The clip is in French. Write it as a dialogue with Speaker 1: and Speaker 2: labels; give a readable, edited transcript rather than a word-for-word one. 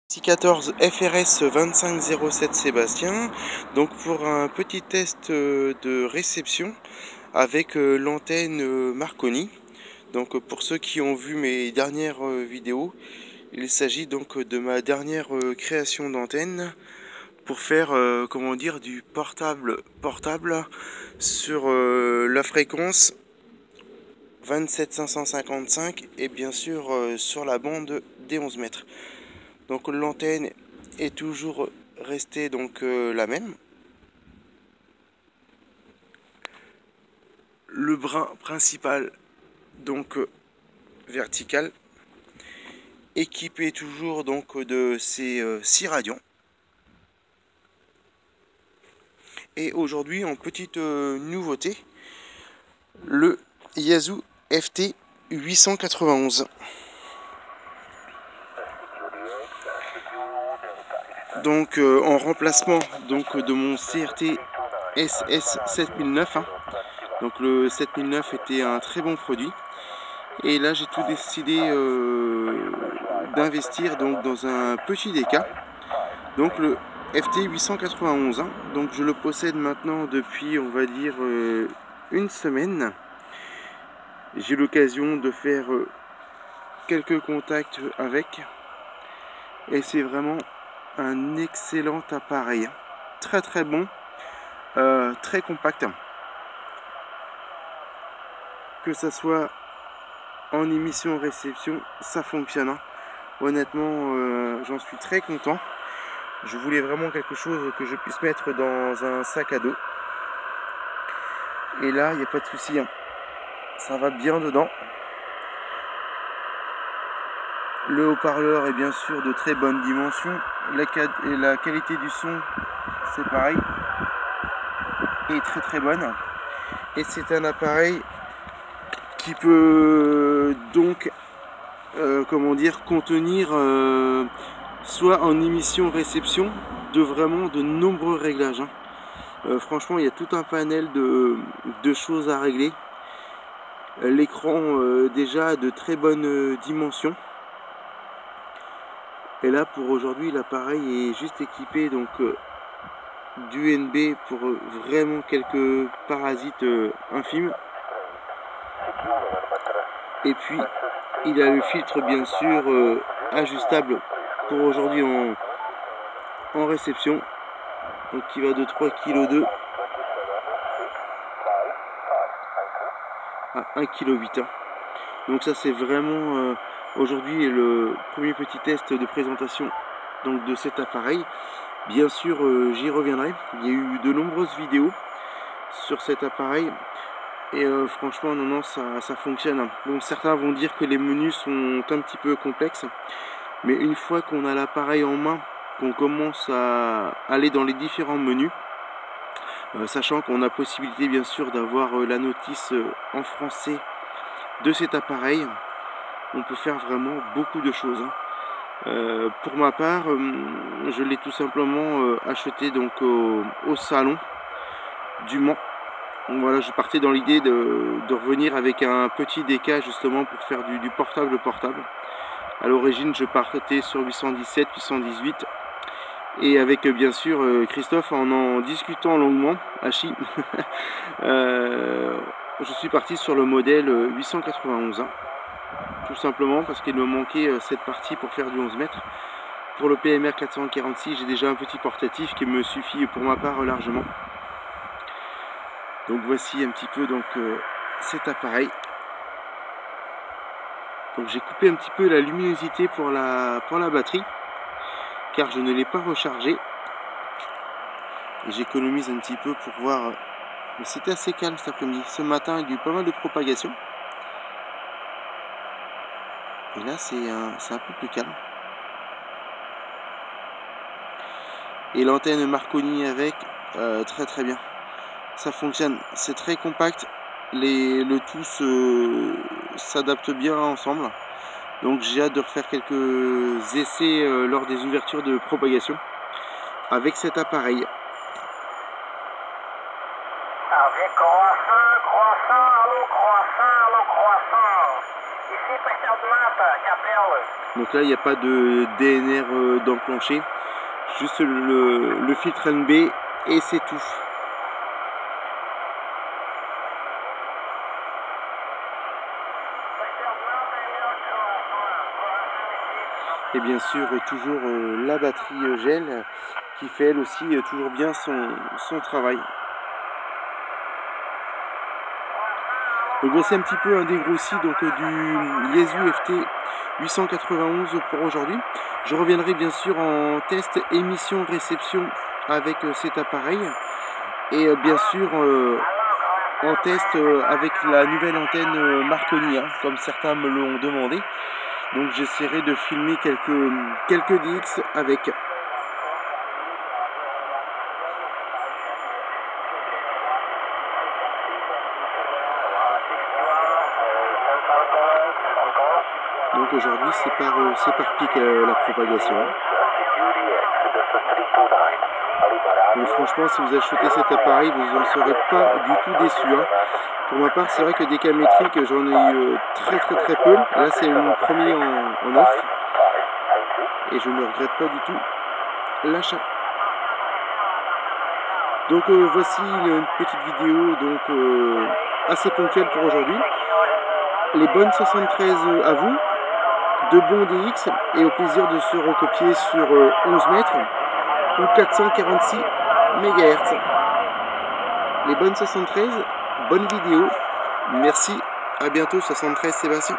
Speaker 1: 14 FRS 2507 Sébastien, donc pour un petit test de réception avec l'antenne Marconi. Donc pour ceux qui ont vu mes dernières vidéos, il s'agit donc de ma dernière création d'antenne pour faire comment dire du portable sur la fréquence 27555 et bien sûr sur la bande des 11 mètres. Donc l'antenne est toujours restée donc la même. Le brin principal donc vertical, équipé toujours donc de ces 6 radions. Et aujourd'hui en petite nouveauté, le Yaesu FT 891. Donc en remplacement donc de mon CRT SS 7009. Donc le 7009 était un très bon produit. Et là j'ai tout décidé d'investir donc dans un petit DK. Donc le FT 891. Donc je le possède maintenant depuis on va dire une semaine. J'ai l'occasion de faire quelques contacts avec. Et c'est vraiment un excellent appareil. Très très bon. Très compact. Que ça soit en émission réception, ça fonctionne. Honnêtement, j'en suis très content. Je voulais vraiment quelque chose que je puisse mettre dans un sac à dos. Et là, il n'y a pas de souci. Ça va bien dedans. Le haut-parleur est bien sûr de très bonne dimension. La qualité du son, c'est pareil, est très très bonne. Et c'est un appareil qui peut donc comment dire contenir soit en émission réception de nombreux réglages. Franchement il y a tout un panel de choses à régler. L'écran déjà de très bonnes dimensions. Et là pour aujourd'hui l'appareil est juste équipé donc d'UNB pour vraiment quelques parasites infimes. Et puis il a le filtre bien sûr ajustable pour aujourd'hui en réception, donc qui va de 3,2 kg à 1,8 kg. Donc ça c'est vraiment aujourd'hui le premier petit test de présentation donc de cet appareil. Bien sûr j'y reviendrai, il y a eu de nombreuses vidéos sur cet appareil. Et franchement non ça fonctionne. Donc certains vont dire que les menus sont un petit peu complexes, mais une fois qu'on a l'appareil en main, qu'on commence à aller dans les différents menus, sachant qu'on a possibilité bien sûr d'avoir la notice en français de cet appareil, on peut faire vraiment beaucoup de choses. Pour ma part, je l'ai tout simplement acheté donc au salon du Mans. Donc voilà, je partais dans l'idée de revenir avec un petit DK justement pour faire du portable. À l'origine, je partais sur 817, 818. Et avec bien sûr Christophe, en discutant longuement, Hachi, je suis parti sur le modèle 891. Tout simplement parce qu'il me manquait cette partie pour faire du 11 mètres. Pour le PMR 446, j'ai déjà un petit portatif qui me suffit pour ma part largement. Donc voici un petit peu donc cet appareil. Donc j'ai coupé un petit peu la luminosité pour la batterie, car je ne l'ai pas rechargé. Et j'économise un petit peu pour voir. Mais c'était assez calme cet après-midi. Ce matin il y a eu pas mal de propagation. Et là c'est un peu plus calme. Et l'antenne Marconi avec, très très bien. Ça fonctionne, c'est très compact, le tout s'adapte bien ensemble. Donc j'ai hâte de refaire quelques essais lors des ouvertures de propagation avec cet appareil.
Speaker 2: Avec croissant, allô croissant, ici Pascal Plata, Capelle.
Speaker 1: Donc là, il n'y a pas de DNR d'enclencher, juste le filtre NB et c'est tout. Et bien sûr, toujours la batterie gel qui fait elle aussi toujours bien son travail. Donc voici un petit peu un dégrossi donc, du Yaesu FT 891 pour aujourd'hui. Je reviendrai bien sûr en test émission réception avec cet appareil et bien sûr en test avec la nouvelle antenne Marconi, hein, comme certains me l'ont demandé. Donc j'essaierai de filmer quelques DX avec. Donc aujourd'hui c'est par pic la propagation. Mais franchement, si vous achetez cet appareil, vous n'en serez pas du tout déçu, hein. Pour ma part, c'est vrai que des cas métriques, j'en ai eu très peu. Là, c'est mon premier en off. Et je ne regrette pas du tout l'achat. Donc voici une petite vidéo donc, assez ponctuelle pour aujourd'hui. Les bonnes 73 à vous, de bons DX et au plaisir de se recopier sur 11 mètres ou 446 MHz. Les bonnes 73, bonne vidéo. Merci, à bientôt 73 Sébastien.